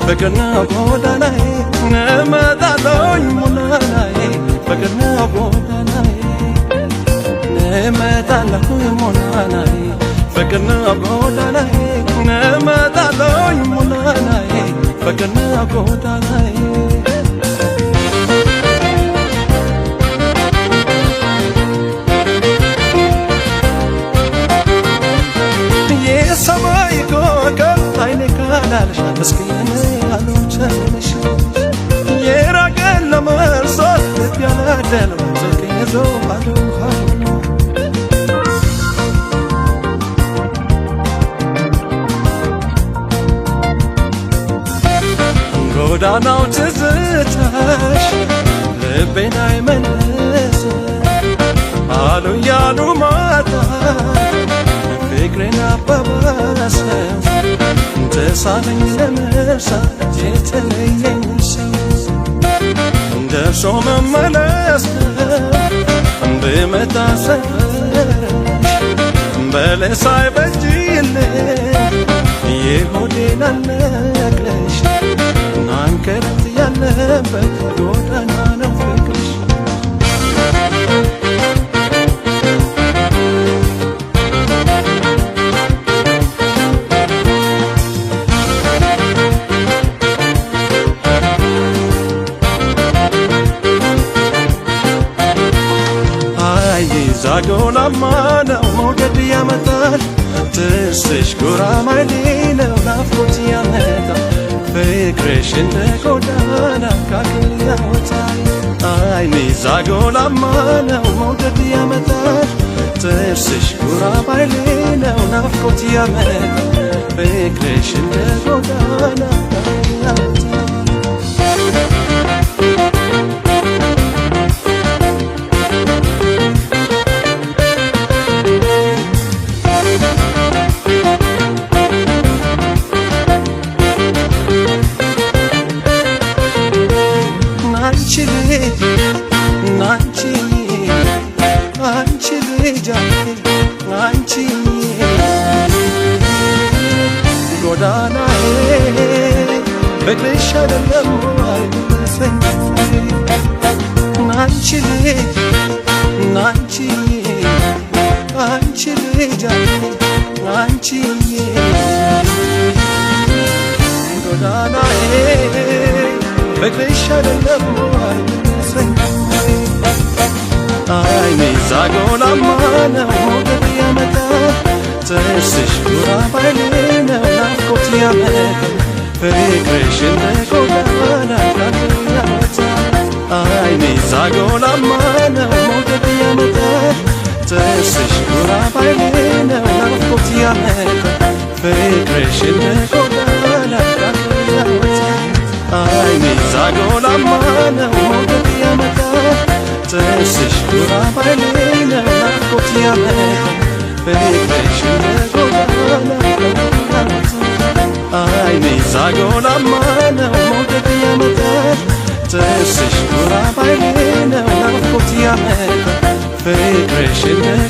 በቀና ጎዳናዬ እመጣለሁኝ ሞላናዬ በቀና ጎዳናዬ እመጣለሁኝ ሞላናዬ በቀና ጎዳናዬ እመጣለሁኝ ሞላናዬ በቀና ጎዳናዬ የሰማይ ኮከብ አይኔ ካላልሽ መስኪን አልሆንሽ የራቀን ለመርሳት ልብ ያላደለው ስልክ ይዞ ባዶ ጎዳናው ትዝታሽ ልቤን አይመልስ አሉ ያሉ ማታ ፍቅሬን አባባሰው ተሳለኝ ለመርሳት የተለየኝ ሰው ደርሶ መመለስ ብመጣ ሰፈርሽ በለስ አይበጅልኝ የሆዴን አልነግረሽ አንከረት ያለበት ጎዳና ነው ፍቅርሽ ዛጎላማ ነው መውደድ ያመጣል ትስሽ ጉራማይሌ ነው ናፍቆት ያመጣል ፍቅርሽ እንደ ጎዳና ካክል ያወጣል አይኔ ዛጎላማ ነው መውደድ ያመጣል ትስሽ ጉራማይሌ ነው ናፍቆት ያመጣል ፍቅርሽ እንደ ጎዳና ካክል ያወጣል አንቺ ልጅ አንቺ ጎዳናዬ ፍቅርሽ አይደለም አይመስለኝ አንቺ ልጅ አንቺ ልጅ አንቺ ጎዳናዬ ፍቅርሽ አይደለም አይመስለኝ አይኔ ዛጎላማ ነው መውደድ ያመጣል ጥርስሽ ጉራባይሌ ነው ናፍቆት ያመጣል ፍቅርሽ እንደ ጎዳና ካክል ያወጣል አይኔ ዛጎላማ ነው መውደድ ያመጣል ጥርስሽ ጉራባይሌ ነው ናፍቆት ያመጣል ፍቅርሽ እንደ ጎዳና ካክል ያወጣል አይኔ ዛጎላማ ነው መውደድ ያመጣል ጥርስሽ ጉራባይሌ ነው ናፍቆት ያመጣል ፍቅርሽ እንደ ጎዳና አይኔ ዛጎላማ ነው መውደድ ያመጣል ጥርስሽ ጉራባይሌ ነው ናፍቆት ያመጣል ፍቅርሽ እንደ